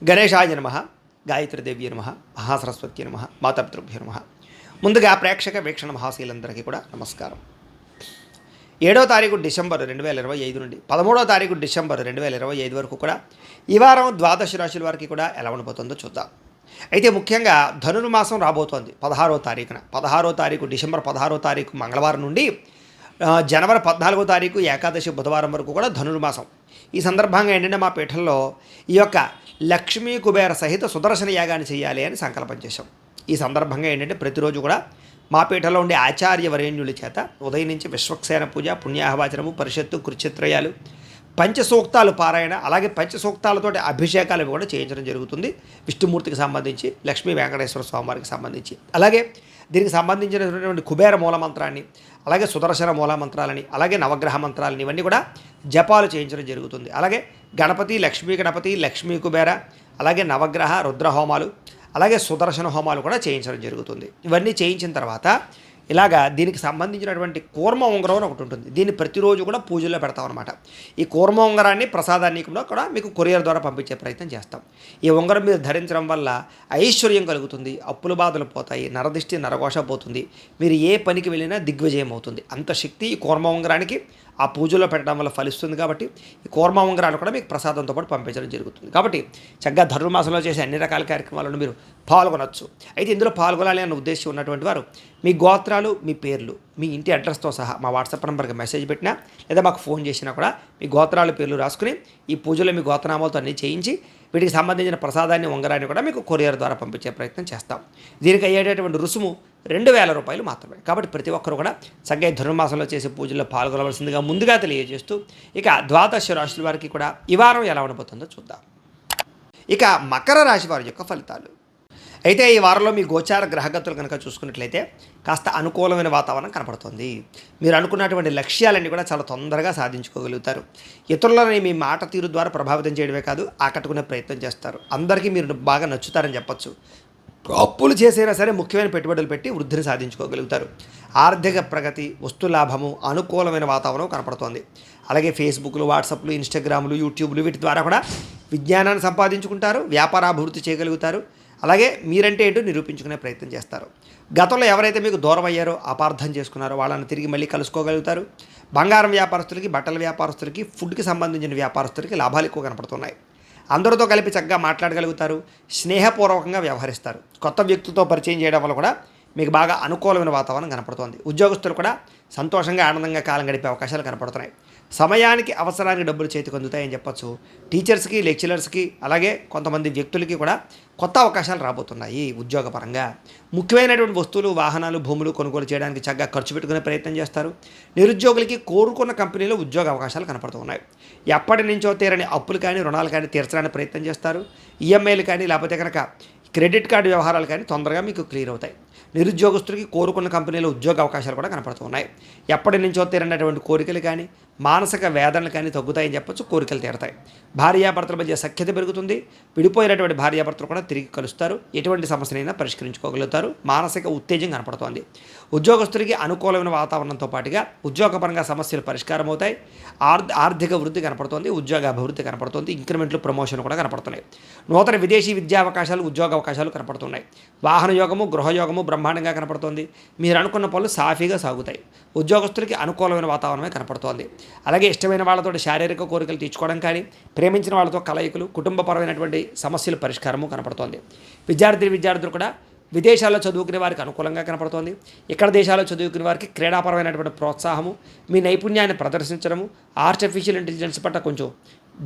గణేశాయ నమః, గాయత్రీదేవ్య నమః, మహాసరస్వతి నమః, మాతాపితృభ్యో నమః. ముందుగా ప్రేక్షక వీక్షణ మహాశీలందరికీ కూడా నమస్కారం. 7వ తారీఖు డిసెంబర్ 2025 నుండి 13వ తారీఖు డిసెంబర్ 2025 వరకు కూడా ఈ వారం ద్వాదశ రాశుల వారికి కూడా ఎలా ఉండబోతుందో చూద్దాం. అయితే ముఖ్యంగా ధనుర్మాసం రాబోతోంది 16వ తారీఖున. 16వ తారీఖు డిసెంబర్ 16వ తారీఖు మంగళవారం నుండి జనవరి 14వ తారీఖు ఏకాదశి బుధవారం వరకు కూడా ధనుర్మాసం. ఈ సందర్భంగా ఏంటంటే మా పీఠంలో ఈ యొక్క లక్ష్మీ కుబేర సహిత సుదర్శన యాగాన్ని చేయాలి అని సంకల్పం చేశాం. ఈ సందర్భంగా ఏంటంటే ప్రతిరోజు కూడా మా పీఠంలో ఉండే ఆచార్య వరేణ్యుల చేత ఉదయం నుంచి విశ్వక్సేన పూజ, పుణ్యాహవాచనము, పరిషత్తు, కృచ్ఛత్రయాలు, పంచసూక్తాలు పారాయణ, అలాగే పంచసూక్తాలతోటి అభిషేకాలు కూడా చేయించడం జరుగుతుంది. విష్ణుమూర్తికి సంబంధించి, లక్ష్మీ వెంకటేశ్వర స్వామివారికి సంబంధించి, అలాగే దీనికి సంబంధించినటువంటి కుబేర మూల మంత్రాన్ని, అలాగే సుదర్శన మూల మంత్రాలని, అలాగే నవగ్రహ మంత్రాలని ఇవన్నీ కూడా జపాలు చేయించడం జరుగుతుంది. అలాగే గణపతి, లక్ష్మీ కుబేర, అలాగే నవగ్రహ రుద్ర హోమాలు, అలాగే సుదర్శన హోమాలు కూడా చేయించడం జరుగుతుంది. ఇవన్నీ చేయించిన తర్వాత ఇలాగా దీనికి సంబంధించినటువంటి కూర్మ ఉంగరం అని ఒకటి ఉంటుంది. దీన్ని ప్రతిరోజు కూడా పూజల్లో పెడతాం అనమాట. ఈ కూర్మ ఉంగరాన్ని ప్రసాదాన్ని కూడా మీకు కొరియర్ ద్వారా పంపించే ప్రయత్నం చేస్తాం. ఈ ఉంగరం మీరు ధరించడం వల్ల ఐశ్వర్యం కలుగుతుంది, అప్పుల బాధలు పోతాయి, నరదిష్టి నరఘోష పోతుంది, మీరు ఏ పనికి వెళ్ళినా దిగ్విజయం అవుతుంది. అంత శక్తి ఈ కూర్మ ఉంగరానికి ఆ పూజలో పెట్టడం వల్ల ఫలిస్తుంది. కాబట్టి ఈ కూర్మ ఉంగరాలు కూడా మీకు ప్రసాదంతో పాటు పంపించడం జరుగుతుంది. కాబట్టి చక్కగా ధనుర్మాసంలో చేసే అన్ని రకాల కార్యక్రమాలను మీరు పాల్గొనవచ్చు. అయితే ఇందులో పాల్గొనాలి అన్న ఉద్దేశం ఉన్నటువంటి వారు మీ గోత్రాలు, మీ పేర్లు, మీ ఇంటి అడ్రస్తో సహా మా వాట్సాప్ నెంబర్కి మెసేజ్ పెట్టినా లేదా మాకు ఫోన్ చేసినా కూడా మీ గోత్రాలు, పేర్లు రాసుకుని ఈ పూజలో మీ గోత్రనామాలతో అన్నీ చేయించి వీటికి సంబంధించిన ప్రసాదాన్ని, ఉంగరాన్ని కూడా మీకు కొరియర్ ద్వారా పంపించే ప్రయత్నం చేస్తాం. దీనికి అయ్యేటటువంటి రుసుము 2000 రూపాయలు మాత్రమే. కాబట్టి ప్రతి ఒక్కరు కూడా చక్కగా ధనుర్మాసంలో చేసే పూజల్లో పాల్గొనవలసిందిగా ముందుగా తెలియజేస్తూ ఇక ద్వాదశ రాశుల వారికి కూడా ఈ వారం ఎలా ఉండబోతుందో చూద్దాం. ఇక మకర రాశి వారి యొక్క ఫలితాలు. అయితే ఈ వారంలో మీ గోచార గ్రహగతులు కనుక చూసుకున్నట్లయితే కాస్త అనుకూలమైన వాతావరణం కనపడుతుంది. మీరు అనుకున్నటువంటి లక్ష్యాలన్నీ కూడా చాలా తొందరగా సాధించుకోగలుగుతారు. ఇతరులని మీ మాట తీరు ద్వారా ప్రభావితం చేయడమే కాదు, ఆకట్టుకునే ప్రయత్నం చేస్తారు. అందరికీ మీరు బాగా నచ్చుతారని చెప్పచ్చు. అప్పులు చేసైనా సరే ముఖ్యమైన పెట్టుబడులు పెట్టి వృద్ధిని సాధించుకోగలుగుతారు. ఆర్థిక ప్రగతి, వస్తు లాభము, అనుకూలమైన వాతావరణం కనపడుతోంది. అలాగే ఫేస్బుక్లు, వాట్సాప్లు, ఇన్స్టాగ్రాములు, యూట్యూబ్లు వీటి ద్వారా కూడా విజ్ఞానాన్ని సంపాదించుకుంటారు, వ్యాపారాభివృద్ధి చేయగలుగుతారు. అలాగే మీరంటే ఏంటో నిరూపించుకునే ప్రయత్నం చేస్తారు. గతంలో ఎవరైతే మీకు దూరం అయ్యారో, అపార్థం చేసుకున్నారో వాళ్ళని తిరిగి మళ్ళీ కలుసుకోగలుగుతారు. బంగారం వ్యాపారస్తులకి, బట్టల వ్యాపారస్తులకి, ఫుడ్కి సంబంధించిన వ్యాపారస్తులకి లాభాలు ఎక్కువ కనపడుతున్నాయి. అందరితో కలిపి చక్కగా మాట్లాడగలుగుతారు, స్నేహపూర్వకంగా వ్యవహరిస్తారు. కొత్త వ్యక్తులతో పరిచయం చేయడం వల్ల కూడా మీకు బాగా అనుకూలమైన వాతావరణం కనపడుతోంది. ఉద్యోగస్తులు కూడా సంతోషంగా, ఆనందంగా కాలం గడిపే అవకాశాలు కనపడుతున్నాయి. సమయానికి, అవసరానికి డబ్బులు చేతికి అందుతాయని చెప్పచ్చు. టీచర్స్కి, లెక్చరర్స్కి, అలాగే కొంతమంది వ్యక్తులకి కూడా కొత్త అవకాశాలు రాబోతున్నాయి. ఉద్యోగపరంగా ముఖ్యమైనటువంటి వస్తువులు, వాహనాలు, భూములు కొనుగోలు చేయడానికి చక్కగా ఖర్చు పెట్టుకునే ప్రయత్నం చేస్తారు. నిరుద్యోగులకి కోరుకున్న కంపెనీలో ఉద్యోగ అవకాశాలు కనపడుతున్నాయి. ఎప్పటి నుంచో తీరని అప్పులు కానీ, రుణాలు కానీ తీర్చడానికి ప్రయత్నం చేస్తారు. ఈఎంఐలు కానీ, లేకపోతే కనుక క్రెడిట్ కార్డు వ్యవహారాలు కానీ తొందరగా మీకు క్లియర్ అవుతాయి. నిరుద్యోగస్తులకి కోరుకున్న కంపెనీలో ఉద్యోగ అవకాశాలు కూడా కనపడుతున్నాయి. ఎప్పటి నుంచో తీరనటువంటి కోరికలు కానీ, మానసిక వేదనలు కానీ తగ్గుతాయని చెప్పొచ్చు. కోరికలు తీరతాయి. భార్యాభర్తల మధ్య సఖ్యత పెరుగుతుంది. విడిపోయినటువంటి భార్యాభర్తలు కూడా తిరిగి కలుస్తారు. ఎటువంటి సమస్యనైనా పరిష్కరించుకోగలుగుతారు. మానసిక ఉత్తేజం కనపడుతోంది. ఉద్యోగస్తులకి అనుకూలమైన వాతావరణంతో పాటుగా ఉద్యోగపరంగా సమస్యలు పరిష్కారం అవుతాయి. ఆర్థిక వృద్ధి కనపడుతోంది. ఉద్యోగ అభివృద్ధి కనపడుతోంది. ఇంక్రిమెంట్లు, ప్రమోషన్ కూడా కనపడుతున్నాయి. నూతన విదేశీ విద్యా అవకాశాలు, ఉద్యోగ అవకాశాలు కనపడుతున్నాయి. వాహన యోగము, గృహయోగము బ్రహ్మాండంగా కనపడుతోంది. మీరు అనుకున్న పనులు సాఫీగా సాగుతాయి. ఉద్యోగస్తులకి అనుకూలమైన వాతావరణమే కనపడుతోంది. అలాగే ఇష్టమైన వాళ్ళతో శారీరక కోరికలు తీర్చుకోవడం కానీ, ప్రేమించిన వాళ్ళతో కలయికలు, కుటుంబపరమైనటువంటి సమస్యల పరిష్కారము కనపడుతోంది. విద్యార్థులు కూడా విదేశాల్లో చదువుకునే వారికి అనుకూలంగా కనపడుతోంది. ఇక్కడ దేశాల్లో చదువుకునే వారికి క్రీడాపరమైనటువంటి ప్రోత్సాహము, మీ నైపుణ్యాన్ని ప్రదర్శించడము, ఆర్టిఫిషియల్ ఇంటెలిజెన్స్ పట్ల కొంచెం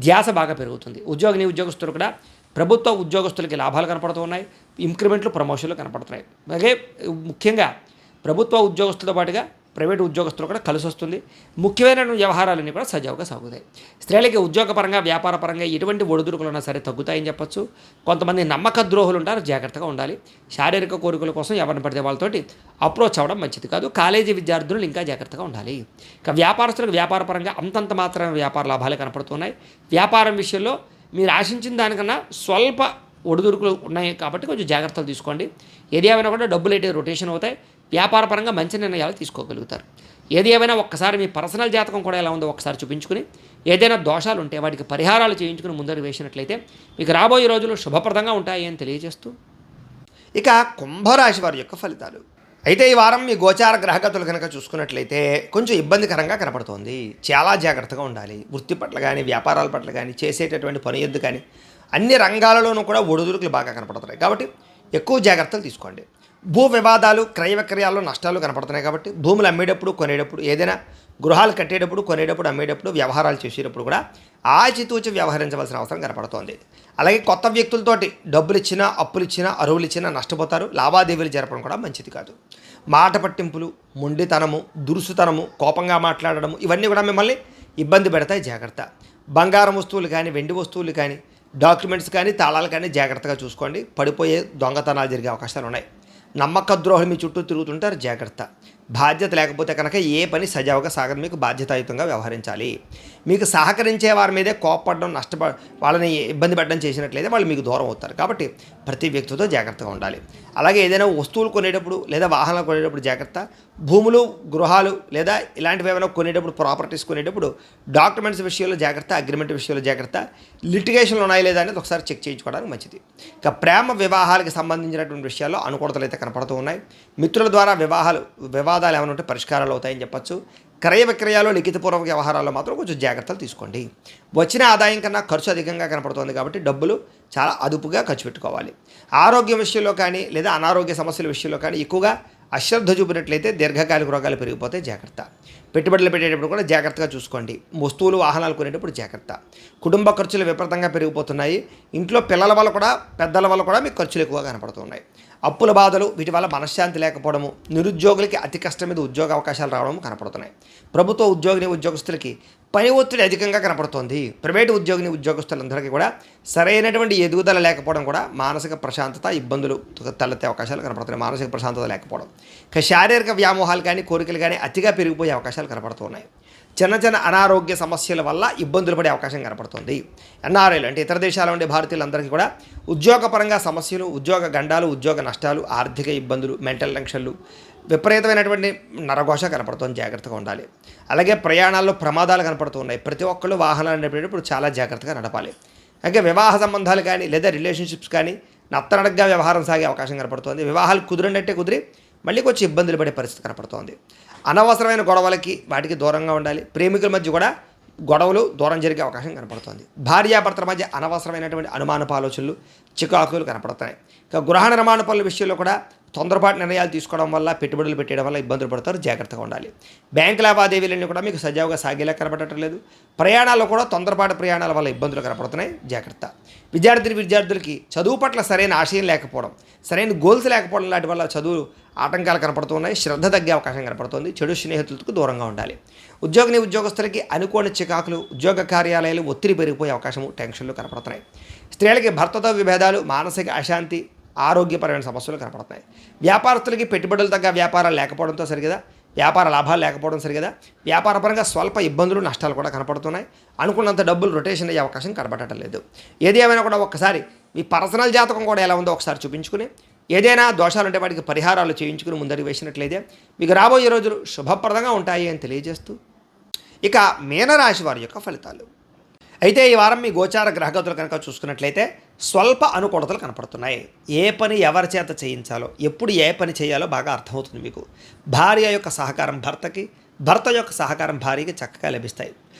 ధ్యాస బాగా పెరుగుతుంది. ఉద్యోగస్తులు కూడా ప్రభుత్వ ఉద్యోగస్తులకి లాభాలు కనపడుతూ ఉన్నాయి. ఇంక్రిమెంట్లు, ప్రమోషన్లు కనపడుతున్నాయి. అలాగే ముఖ్యంగా ప్రభుత్వ ఉద్యోగస్తులతో పాటుగా ప్రైవేటు ఉద్యోగస్తులు కూడా కలిసి వస్తుంది. ముఖ్యమైన వ్యవహారాలన్నీ కూడా సజావుగా సాగుతాయి. స్త్రీలకి ఉద్యోగపరంగా, వ్యాపారపరంగా ఎటువంటి ఒడిదుడుకులున్నా సరే తగ్గుతాయని చెప్పచ్చు. కొంతమంది నమ్మక ద్రోహులు ఉంటారు, జాగ్రత్తగా ఉండాలి. శారీరక కోరికల కోసం ఎవరిని పడితే వాళ్ళతోటి అప్రోచ్ అవ్వడం మంచిది కాదు. కాలేజీ విద్యార్థులు ఇంకా జాగ్రత్తగా ఉండాలి. ఇక వ్యాపారస్తులకు వ్యాపారపరంగా అంతంత మాత్రమే వ్యాపార లాభాలు కనపడుతున్నాయి. వ్యాపారం విషయంలో మీరు ఆశించిన దానికన్నా స్వల్ప ఒడిదుడుకులు ఉన్నాయి కాబట్టి కొంచెం జాగ్రత్తలు తీసుకోండి. ఏది ఏమైనా కూడా డబ్బులు అయితే రొటేషన్ అవుతాయి. వ్యాపారపరంగా మంచి నిర్ణయాలు తీసుకోగలుగుతారు. ఏది ఏమైనా ఒక్కసారి మీ పర్సనల్ జాతకం కూడా ఎలా ఉందో ఒకసారి చూపించుకుని ఏదైనా దోషాలు ఉంటే వాటికి పరిహారాలు చేయించుకుని ముందరు వేసినట్లయితే మీకు రాబోయే రోజులు శుభప్రదంగా ఉంటాయి అని తెలియజేస్తూ ఇక కుంభరాశి వారి యొక్క ఫలితాలు. అయితే ఈ వారం మీ గోచార గ్రహగతులు కనుక చూసుకున్నట్లయితే కొంచెం ఇబ్బందికరంగా కనపడుతోంది. చాలా జాగ్రత్తగా ఉండాలి. వృత్తి పట్ల కానీ, వ్యాపారాల పట్ల కానీ, చేసేటటువంటి పని ఎద్దు కానీ అన్ని రంగాలలోనూ కూడా ఒడిదుడుకులు బాగా కనపడుతున్నాయి. కాబట్టి ఎక్కువ జాగ్రత్తలు తీసుకోండి. భూ వివాదాలు, క్రయ విక్రయాల్లో నష్టాలు కనపడుతున్నాయి. కాబట్టి భూములు అమ్మేటప్పుడు, కొనేటప్పుడు, ఏదైనా గృహాలు కట్టేటప్పుడు, కొనేటప్పుడు, అమ్మేటప్పుడు, వ్యవహారాలు చేసేటప్పుడు కూడా ఆచితూచి వ్యవహరించవలసిన అవసరం కనపడుతోంది. అలాగే కొత్త వ్యక్తులతోటి డబ్బులు ఇచ్చినా, అప్పులు ఇచ్చినా, అరువులు ఇచ్చినా నష్టపోతారు. లావాదేవీలు జరపడం కూడా మంచిది కాదు. మాట పట్టింపులు, మొండితనము, దురుసుతనము, కోపంగా మాట్లాడడము ఇవన్నీ కూడా మిమ్మల్ని ఇబ్బంది పెడతాయి. జాగ్రత్త. బంగారం వస్తువులు కానీ, వెండి వస్తువులు కానీ, డాక్యుమెంట్స్ కానీ, తాళాలు కానీ జాగ్రత్తగా చూసుకోండి. పడిపోయే దొంగతనాలు జరిగే అవకాశాలు ఉన్నాయి. నమ్మక ద్రోహులు మీ చుట్టూ తిరుగుతుంటారు. జాగ్రత్త. బాధ్యత లేకపోతే కనుక ఏ పని సజావుగా సాగదు. మీకు బాధ్యతాయుతంగా వ్యవహరించాలి. మీకు సహకరించే వారి మీదే కోపపడడం, వాళ్ళని ఇబ్బంది పెట్టడం చేసినట్లయితే వాళ్ళు మీకు దూరం అవుతారు. కాబట్టి ప్రతి వ్యక్తితో జాగ్రత్తగా ఉండాలి. అలాగే ఏదైనా వస్తువులు కొనేటప్పుడు లేదా వాహనాలు కొనేటప్పుడు జాగ్రత్త. భూములు, గృహాలు లేదా ఇలాంటివి ఏమైనా కొనేటప్పుడు, ప్రాపర్టీస్ కొనేటప్పుడు డాక్యుమెంట్స్ విషయంలో జాగ్రత్త. అగ్రిమెంట్ విషయంలో జాగ్రత్త. లిటిగేషన్లు ఉన్నాయి లేదా అనేది ఒకసారి చెక్ చేయించుకోవడానికి మంచిది. ఇక ప్రేమ వివాహాలకు సంబంధించినటువంటి విషయాల్లో అనుకూలతలు అయితే కనపడుతూ ఉన్నాయి. మిత్రుల ద్వారా వివాదాలు ఏమైనా ఉంటే పరిష్కారాలు అవుతాయని చెప్పచ్చు. క్రయ విక్రయాలు, లిఖితపూర్వక వ్యవహారాల్లో మాత్రం కొంచెం జాగ్రత్తలు తీసుకోండి. వచ్చిన ఆదాయం కన్నా ఖర్చు అధికంగా కనపడుతుంది. కాబట్టి డబ్బులు చాలా అదుపుగా ఖర్చు పెట్టుకోవాలి. ఆరోగ్యం విషయంలో కానీ లేదా అనారోగ్య సమస్యల విషయంలో కానీ ఎక్కువగా అశ్రద్ధ చూపినట్లయితే దీర్ఘకాలిక రోగాలు పెరిగిపోతే జాగ్రత్త. పెట్టుబడులు పెట్టేటప్పుడు కూడా జాగ్రత్తగా చూసుకోండి. వస్తువులు, వాహనాలు కొనేటప్పుడు జాగ్రత్త. కుటుంబ ఖర్చులు విపరీతంగా పెరిగిపోతున్నాయి. ఇంట్లో పిల్లల వల్ల కూడా, పెద్దల వల్ల కూడా మీకు ఖర్చులు ఎక్కువగా కనపడుతున్నాయి. అప్పుల బాధలు, వీటి వల్ల మనశ్శాంతి లేకపోవడము, నిరుద్యోగులకి అతి కష్టం మీద ఉద్యోగ అవకాశాలు రావడం కనపడుతున్నాయి. ప్రభుత్వ ఉద్యోగస్తులకి పని ఒత్తిడి అధికంగా కనపడుతోంది. ప్రైవేటు ఉద్యోగస్తులందరికీ కూడా సరైనటువంటి ఎదుగుదల లేకపోవడం కూడా మానసిక ప్రశాంతత ఇబ్బందులు తలెత్తే అవకాశాలు కనపడుతున్నాయి. మానసిక ప్రశాంతత లేకపోవడం, ఇక శారీరక వ్యామోహాలు కానీ, కోరికలు కానీ అతిగా పెరిగిపోయే అవకాశాలు కనపడుతున్నాయి. చిన్న చిన్న అనారోగ్య సమస్యల వల్ల ఇబ్బందులు పడే అవకాశం కనపడుతుంది. ఎన్ఆర్ఐలు అంటే ఇతర దేశాల ఉండే భారతీయులందరికీ కూడా ఉద్యోగపరంగా సమస్యలు, ఉద్యోగ గండాలు, ఉద్యోగ నష్టాలు, ఆర్థిక ఇబ్బందులు, మెంటల్ టెన్షన్లు, విపరీతమైనటువంటి నరఘోష కనపడుతుంది. జాగ్రత్తగా ఉండాలి. అలాగే ప్రయాణాల్లో ప్రమాదాలు కనపడుతున్నాయి. ప్రతి ఒక్కళ్ళు వాహనాలు నడిపేటప్పుడు చాలా జాగ్రత్తగా నడపాలి. అలాగే వివాహ సంబంధాలు కానీ లేదా రిలేషన్షిప్స్ కానీ నత్తనడగ్గా వ్యవహారం సాగే అవకాశం కనపడుతుంది. వివాహాలు కుదిరినట్టే కుదిరి మళ్ళీ కొంచెం ఇబ్బందులు పడే పరిస్థితి కనపడుతోంది. అనవసరమైన గొడవలకి వాటికి దూరంగా ఉండాలి. ప్రేమికుల మధ్య కూడా గొడవలు దూరం జరిగే అవకాశం కనపడుతుంది. భార్యాభర్తల మధ్య అనవసరమైనటువంటి అనుమానపు ఆలోచనలు, చికాకులు కనపడతాయి. ఇక గృహ నిర్మాణ పనుల విషయంలో కూడా తొందరపాటు నిర్ణయాలు తీసుకోవడం వల్ల, పెట్టుబడులు పెట్టడం వల్ల ఇబ్బందులు పడతారు. జాగ్రత్తగా ఉండాలి. బ్యాంకు లావాదేవీలన్నీ కూడా మీకు సజావుగా సాగేలా కనపడటం లేదు. ప్రయాణాల్లో కూడా తొందరపాటు ప్రయాణాల వల్ల ఇబ్బందులు కనపడుతున్నాయి. జాగ్రత్త. విద్యార్థులకి చదువు పట్ల సరైన ఆశయం లేకపోవడం, సరైన గోల్స్ లేకపోవడం లాంటి వల్ల చదువు ఆటంకాలు కనపడుతున్నాయి. శ్రద్ధ తగ్గే అవకాశం కనపడుతుంది. చెడు స్నేహితులకు దూరంగా ఉండాలి. ఉద్యోగస్తులకి అనుకోని చికాకులు, ఉద్యోగ కార్యాలయాలు ఒత్తిడి పెరిగిపోయే అవకాశము, టెన్షన్లు కనపడుతున్నాయి. స్త్రీలకి భర్తతో విభేదాలు, మానసిక అశాంతి, ఆరోగ్యపరమైన సమస్యలు కనపడుతున్నాయి. వ్యాపారస్తులకి పెట్టుబడులు తగ్గ వ్యాపారాలు లేకపోవడంతో సరిగదా, వ్యాపార లాభాలు లేకపోవడం సరిగదా, వ్యాపారపరంగా స్వల్ప ఇబ్బందులు, నష్టాలు కూడా కనపడుతున్నాయి. అనుకున్నంత డబ్బులు రొటేషన్ అయ్యే అవకాశం కనపడటం లేదు. ఏది ఏమైనా కూడా ఒక్కసారి మీ పర్సనల్ జాతకం కూడా ఎలా ఉందో ఒకసారి చూపించుకుని, ఏదైనా దోషాలుంటే వాటికి పరిహారాలు చేయించుకుని ముందరికి వేసినట్లయితే మీకు రాబోయే రోజులు శుభప్రదంగా ఉంటాయి అని తెలియజేస్తూ ఇక మీనరాశి వారి యొక్క ఫలితాలు. అయితే ఈ వారం మీ గోచార గ్రహగతులు కనుక చూసుకున్నట్లయితే స్వల్ప అనుకూలతలు కనపడుతున్నాయి. ఏ పని ఎవరి చేత చేయించాలో, ఎప్పుడు ఏ పని చేయాలో బాగా అర్థమవుతుంది మీకు. భార్య యొక్క సహకారం భర్తకి, భర్త యొక్క సహకారం భార్యకి చక్కగా లభిస్తాయి.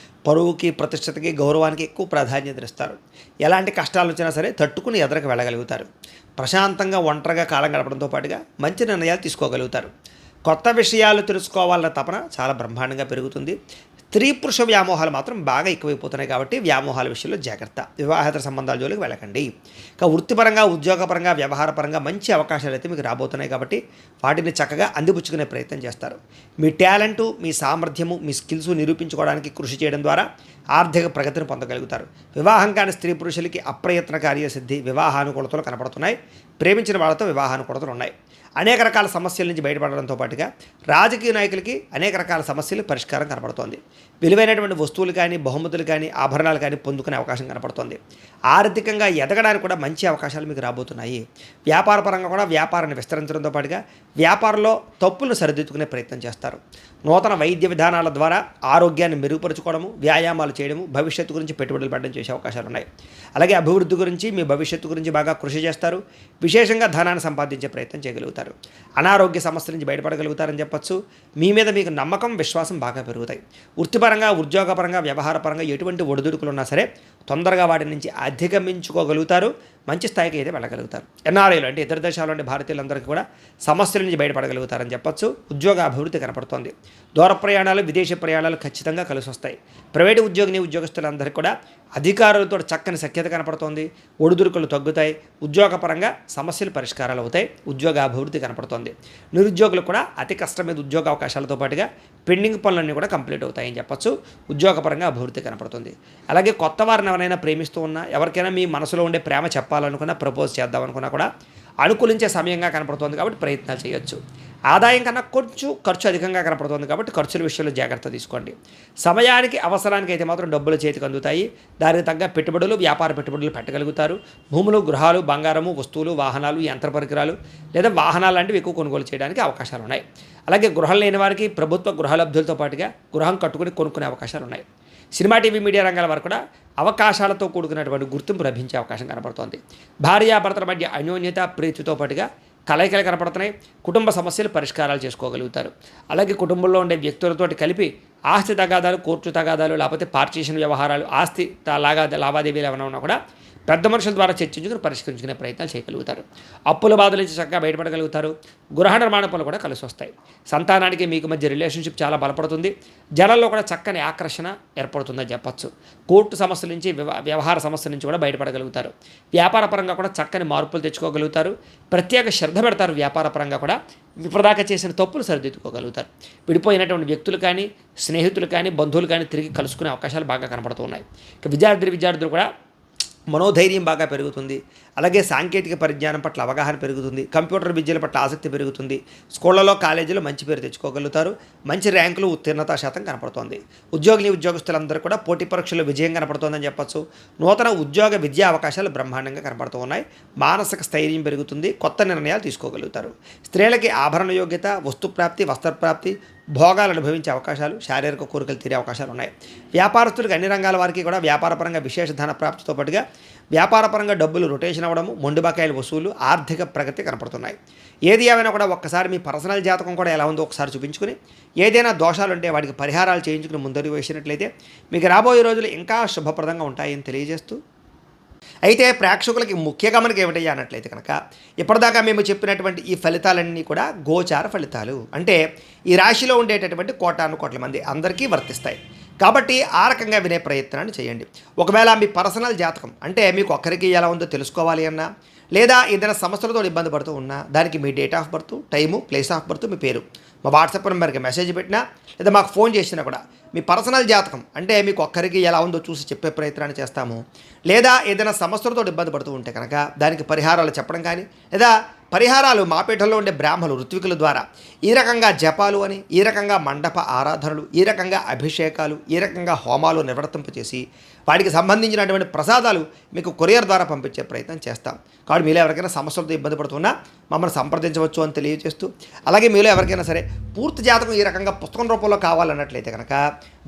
పరువుకి, ప్రతిష్టతకి, గౌరవానికి ఎక్కువ ప్రాధాన్యత ఇస్తారు. ఎలాంటి కష్టాలు వచ్చినా సరే తట్టుకుని ఎదరకు వెళ్ళగలుగుతారు. ప్రశాంతంగా ఒంటరిగా కాలం గడపడంతో పాటుగా మంచి నిర్ణయాలు తీసుకోగలుగుతారు. కొత్త విషయాలు తెలుసుకోవాలన్న తపన చాలా బ్రహ్మాండంగా పెరుగుతుంది. స్త్రీ పురుష వ్యామోహాలు మాత్రం బాగా ఎక్కువైపోతున్నాయి. కాబట్టి వ్యామోహాల విషయంలో జాగ్రత్త. వివాహేతర సంబంధాల జోలికి వెళ్ళకండి. ఇక వృత్తిపరంగా, ఉద్యోగపరంగా, వ్యవహారపరంగా మంచి అవకాశాలు అయితే మీకు రాబోతున్నాయి. కాబట్టి వాటిని చక్కగా అందిపుచ్చుకునే ప్రయత్నం చేస్తారు. మీ టాలెంటు, మీ సామర్థ్యము, మీ స్కిల్స్ నిరూపించుకోవడానికి కృషి చేయడం ద్వారా ఆర్థిక ప్రగతిని పొందగలుగుతారు. వివాహం కాని స్త్రీ పురుషులకి అప్రయత్న కార్యసిద్ధి, వివాహానుకూలతలు కనపడుతున్నాయి. ప్రేమించిన వాళ్ళతో వివాహానుకూలతలు ఉన్నాయి. అనేక రకాల సమస్యల నుంచి బయటపడడంతో పాటుగా రాజకీయ నాయకులకి అనేక రకాల సమస్యలు పరిష్కారం కనపడుతోంది. విలువైనటువంటి వస్తువులు కానీ, బహుమతులు కానీ, ఆభరణాలు కానీ పొందుకునే అవకాశం కనపడుతోంది. ఆర్థికంగా ఎదగడానికి కూడా మంచి అవకాశాలు మీకు రాబోతున్నాయి. వ్యాపార పరంగా కూడా వ్యాపారాన్ని విస్తరించడంతో పాటుగా వ్యాపారంలో తప్పులను సరిదిద్దుకునే ప్రయత్నం చేస్తారు. నూతన వైద్య విధానాల ద్వారా ఆరోగ్యాన్ని మెరుగుపరుచుకోవడము, వ్యాయామాలు చేయడము, భవిష్యత్తు గురించి పెట్టుబడులు పెట్టడం చేసే అవకాశాలు ఉన్నాయి. అలాగే అభివృద్ధి గురించి, మీ భవిష్యత్తు గురించి బాగా కృషి చేస్తారు. విశేషంగా ధనాన్ని సంపాదించే ప్రయత్నం చేయగలుగుతారు. అనారోగ్య సమస్యల నుంచి బయటపడగలుగుతారని చెప్పచ్చు. మీ మీద మీకు నమ్మకం, విశ్వాసం బాగా పెరుగుతాయి. వృత్తిపరంగా, ఉద్యోగపరంగా, వ్యవహారపరంగా ఎటువంటి ఒడిదుడుకులు ఉన్నా సరే తొందరగా వాటి నుంచి అధిగమించుకోగలుగుతారు. మంచి స్థాయికి అయితే వెళ్ళగలుగుతారు. ఎన్ఆర్ఐలు అంటే ఇతర దేశాల్లో ఉండే భారతీయులందరికీ కూడా సమస్యల నుంచి బయటపడగలుగుతారని చెప్పచ్చు. ఉద్యోగ అభివృద్ధి కనపడుతోంది. దూర ప్రయాణాలు, విదేశీ ప్రయాణాలు ఖచ్చితంగా కలిసి వస్తాయి. ప్రైవేటు ఉద్యోగులందరికీ కూడా అధికారులతో చక్కని సఖ్యత కనపడుతోంది. ఒడిదుడుకులు తగ్గుతాయి. ఉద్యోగపరంగా సమస్యలు పరిష్కారాలు అవుతాయి. ఉద్యోగ అభివృద్ధి కనపడుతోంది. నిరుద్యోగులు కూడా అతి కష్టం మీద ఉద్యోగ అవకాశాలతో పాటుగా పెండింగ్ పనులన్నీ కూడా కంప్లీట్ అవుతాయని చెప్పచ్చు. ఉద్యోగపరంగా అభివృద్ధి కనపడుతుంది. అలాగే కొత్త వారిని ఎవరైనా ప్రేమిస్తూ ఉన్నా, ఎవరికైనా మీ మనసులో ఉండే ప్రేమ చెప్పాలనుకున్నా, ప్రపోజ్ చేద్దామనుకున్నా కూడా అనుకూలించే సమయంగా కనపడుతోంది కాబట్టి ప్రయత్నాలు చేయొచ్చు. ఆదాయం కన్నా కొంచెం ఖర్చు అధికంగా కనపడుతుంది కాబట్టి ఖర్చుల విషయంలో జాగ్రత్త తీసుకోండి. సమయానికి, అవసరానికి అయితే మాత్రం డబ్బులు చేతికి అందుతాయి. దానికి తగ్గ పెట్టుబడులు, వ్యాపార పెట్టుబడులు పెట్టగలుగుతారు. భూములు, గృహాలు, బంగారము, వస్తువులు, వాహనాలు, యంత్ర పరికరాలు లేదా వాహనాలు లాంటివి ఎక్కువ కొనుగోలు చేయడానికి అవకాశాలు ఉన్నాయి. అలాగే గృహం లేని వారికి ప్రభుత్వ గృహలబ్ధులతో పాటుగా గృహం కట్టుకుని కొనుక్కునే అవకాశాలు ఉన్నాయి. సినిమా, టీవీ, మీడియా రంగాల వారు కూడా అవకాశాలతో కూడుకున్నటువంటి గుర్తింపు లభించే అవకాశం కనపడుతోంది. భార్యాభర్తల మధ్య అన్యోన్యత, ప్రీతితో పాటుగా కలయికలు కనపడుతున్నాయి. కుటుంబ సమస్యలు పరిష్కారాలు చేసుకోగలుగుతారు. అలాగే కుటుంబంలో ఉండే వ్యక్తులతోటి కలిపి ఆస్తి తగాదాలు, కోర్టు తగాదాలు, లేకపోతే పార్టీషన్ వ్యవహారాలు, ఆస్తి లావాదేవీలు ఏమైనా ఉన్నా కూడా పెద్ద మనుషుల ద్వారా చర్చించుకుని పరిష్కరించుకునే ప్రయత్నాలు చేయగలుగుతారు. అప్పుల బాధల నుంచి చక్కగా బయటపడగలుగుతారు. గృహ నిర్మాణ పనులు కూడా కలిసి వస్తాయి. సంతానానికి మీకు మధ్య రిలేషన్షిప్ చాలా బలపడుతుంది. జనాల్లో కూడా చక్కని ఆకర్షణ ఏర్పడుతుందని చెప్పచ్చు. కోర్టు సమస్యల నుంచి, వ్యవహార సమస్యల నుంచి కూడా బయటపడగలుగుతారు. వ్యాపార పరంగా కూడా చక్కని మార్పులు తెచ్చుకోగలుగుతారు. ప్రత్యేక శ్రద్ధ పెడతారు. వ్యాపార పరంగా కూడా ఇప్పటిదాకా చేసిన తప్పులు సరిదిద్దుకోగలుగుతారు. విడిపోయినటువంటి వ్యక్తులు కానీ, స్నేహితులు కానీ, బంధువులు కానీ తిరిగి కలుసుకునే అవకాశాలు బాగా కనపడుతూ ఉన్నాయి. ఇక విద్యార్థులు కూడా మనోధైర్యం బాగా పెరుగుతుంది. అలాగే సాంకేతిక పరిజ్ఞానం పట్ల అవగాహన పెరుగుతుంది. కంప్యూటర్ విద్యల పట్ల ఆసక్తి పెరుగుతుంది. స్కూళ్లలో, కాలేజీలో మంచి పేరు తెచ్చుకోగలుగుతారు. మంచి ర్యాంకులు, ఉత్తీర్ణతా శాతం కనపడుతోంది. ఉద్యోగస్తులందరూ కూడా పోటీ పరీక్షల్లో విజయం కనపడుతోందని చెప్పచ్చు. నూతన ఉద్యోగ విద్యా అవకాశాలు బ్రహ్మాండంగా కనపడుతూ ఉన్నాయి. మానసిక స్థైర్యం పెరుగుతుంది. కొత్త నిర్ణయాలు తీసుకోగలుగుతారు. స్త్రీలకి ఆభరణ యోగ్యత, వస్తుప్రాప్తి, వస్త్రప్రాప్తి, భోగాలు అనుభవించే అవకాశాలు, శారీరక కోరికలు తీరే అవకాశాలు ఉన్నాయి. వ్యాపారస్తులకు అన్ని రంగాల వారికి కూడా వ్యాపారపరంగా విశేష ధన ప్రాప్తితో పాటుగా వ్యాపారపరంగా డబ్బులు రొటేషన్ అవ్వడము, మొండి బకాయిల వసూలు, ఆర్థిక ప్రగతి కనపడుతున్నాయి. ఏది ఏమైనా కూడా ఒక్కసారి మీ పర్సనల్ జాతకం కూడా ఎలా ఉందో ఒకసారి చూపించుకుని, ఏదైనా దోషాలు ఉంటే వాటికి పరిహారాలు చేయించుకుని ముందడుగు వేసినట్లయితే మీకు రాబోయే రోజులు ఇంకా శుభప్రదంగా ఉంటాయని తెలియజేస్తూ, అయితే ప్రేక్షకులకి ముఖ్య గమనిక ఏమిటయ్యా అన్నట్లయితే కనుక ఇప్పటిదాకా మేము చెప్పినటువంటి ఈ ఫలితాలన్నీ కూడా గోచార ఫలితాలు. అంటే ఈ రాశిలో ఉండేటటువంటి కోట్ల మంది అందరికీ వర్తిస్తాయి. కాబట్టి ఆ రకంగా వినే ప్రయత్నాన్ని చేయండి. ఒకవేళ మీ పర్సనల్ జాతకం అంటే మీకు ఒక్కరికి ఎలా ఉందో తెలుసుకోవాలి అన్నా, లేదా ఏదైనా సమస్యలతో ఇబ్బంది పడుతూ ఉన్నా, దానికి మీ date of birth, time, place of birth, మీ పేరు మా వాట్సాప్ నెంబర్కి మెసేజ్ పెట్టినా లేదా మాకు ఫోన్ చేసినా కూడా మీ పర్సనల్ జాతకం అంటే మీకు ఒక్కరికి ఎలా ఉందో చూసి చెప్పే ప్రయత్నాన్ని చేస్తాము. లేదా ఏదైనా సమస్యలతో ఇబ్బంది పడుతూ ఉంటే కనుక దానికి పరిహారాలు చెప్పడం కానీ, లేదా పరిహారాలు మా పీఠంలో ఉండే బ్రాహ్మణులు, ఋత్వికుల ద్వారా ఈ రకంగా జపాలు అని, ఈ రకంగా మండప ఆరాధనలు, ఈ రకంగా అభిషేకాలు, ఈ రకంగా హోమాలు నిర్వర్తింపచేసి వాటికి సంబంధించినటువంటి ప్రసాదాలు మీకు కొరియర్ ద్వారా పంపించే ప్రయత్నం చేస్తాం. కాబట్టి మీలో ఎవరికైనా సమస్యలతో ఇబ్బంది పడుతున్నా మమ్మల్ని సంప్రదించవచ్చు అని తెలియజేస్తూ, అలాగే మీలో ఎవరికైనా సరే పూర్తి జాతకం ఈ రకంగా పుస్తకం రూపంలో కావాలన్నట్లయితే కనుక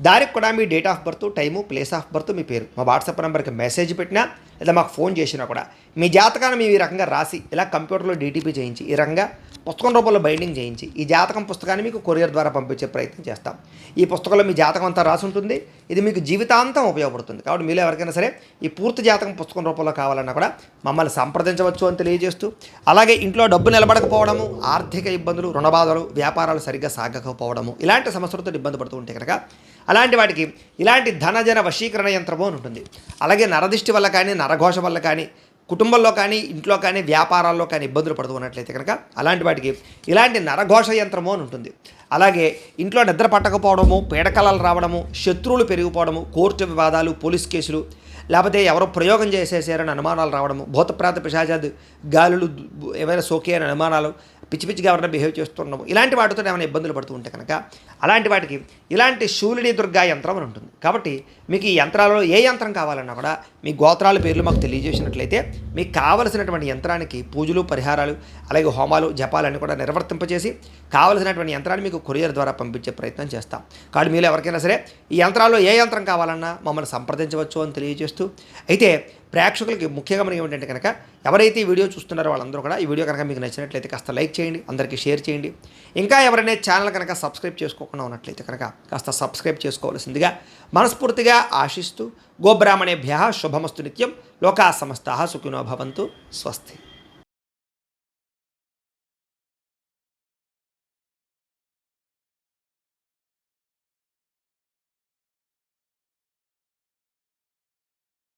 దానికి కూడా మీ date of birth, time, place of birth, మీ పేరు మా వాట్సాప్ నెంబర్కి మెసేజ్ పెట్టినా లేదా మాకు ఫోన్ చేసినా కూడా మీ జాతకాన్ని మేము ఈ రకంగా రాసి ఇలా కంప్యూటర్లో డీటీపీ చేయించి ఈ రకంగా పుస్తకం రూపంలో బైండింగ్ చేయించి ఈ జాతకం పుస్తకాన్ని మీకు కొరియర్ ద్వారా పంపించే ప్రయత్నం చేస్తాం. ఈ పుస్తకంలో మీ జాతకం అంతా రాసి ఉంటుంది. ఇది మీకు జీవితాంతం ఉపయోగపడుతుంది. కాబట్టి మీలో ఎవరికైనా సరే ఈ పూర్తి జాతకం పుస్తకం రూపంలో కావాలన్నా కూడా మమ్మల్ని సంప్రదించవచ్చు అని తెలియజేస్తూ, అలాగే ఇంట్లో డబ్బు నిలబడకపోవడము, ఆర్థిక ఇబ్బందులు, రుణబాధలు, వ్యాపారాలు సరిగ్గా సాగకపోవడము, ఇలాంటి సమస్యలతో ఇబ్బంది పడుతూ ఉంటే కనుక అలాంటి వాటికి ఇలాంటి ధనజన వశీకరణ యంత్రము అని ఉంటుంది. అలాగే నరదిష్టి వల్ల కానీ, నరఘోష వల్ల కానీ, కుటుంబంలో కానీ, ఇంట్లో కానీ, వ్యాపారాల్లో కానీ ఇబ్బందులు పడుతూ ఉన్నట్లయితే కనుక అలాంటి వాటికి ఇలాంటి నరఘోష యంత్రము అని ఉంటుంది. అలాగే ఇంట్లో నిద్ర పట్టకపోవడము, పీడకలలు రావడము, శత్రువులు పెరిగిపోవడము, కోర్టు వివాదాలు, పోలీస్ కేసులు, లేకపోతే ఎవరో ప్రయోగం చేసేసారని అనుమానాలు రావడము, భూతప్రాత పిశాచాది గాలులు ఏమైనా సోకే అని అనుమానాలు, పిచ్చి పిచ్చిగా ఎవరైనా బిహేవ్ చేస్తుండము ఇలాంటి వాటితో ఏమైనా ఇబ్బందులు పడుతూ ఉంటే కనుక అలాంటి వాటికి ఇలాంటి శూలిని దుర్గా యంత్రం అని ఉంటుంది. కాబట్టి మీకు ఈ యంత్రాలలో ఏ యంత్రం కావాలన్నా కూడా మీ గోత్రాల పేర్లు మాకు తెలియజేసినట్లయితే మీకు కావలసినటువంటి యంత్రానికి పూజలు పరిహారాలు అలాగే హోమాలు జపాలన్నీ కూడా నిర్వర్తింపచేసి కావలసినటువంటి యంత్రాన్ని మీకు కొరియర్ ద్వారా పంపించే ప్రయత్నం చేస్తాం. కాబట్టి మీరు ఎవరికైనా సరే ఈ యంత్రాల్లో ఏ యంత్రం కావాలన్నా మమ్మల్ని సంప్రదించవచ్చు అని తెలియజేస్తూ, అయితే ప్రేక్షకులకి ముఖ్యంగా మనకి ఏమిటంటే కనుక ఎవరైతే ఈ వీడియో చూస్తున్నారో వాళ్ళందరూ కూడా ఈ వీడియో కనుక మీకు నచ్చినట్లయితే కాస్త లైక్ చేయండి, అందరికీ షేర్ చేయండి. ఇంకా ఎవరైనా ఛానల్ కనుక సబ్స్క్రైబ్ చేసుకోకుండా ఉన్నట్లయితే కనుక కాస్త సబ్స్క్రైబ్ చేసుకోవాల్సిందిగా మనస్ఫూర్తిగా ఆశిస్తూ, గోబ్రాహ్మణేభ్యః శుభమస్తు నిత్యం, లోకా సమస్తాః సుఖినో భవంతు, స్వస్తి.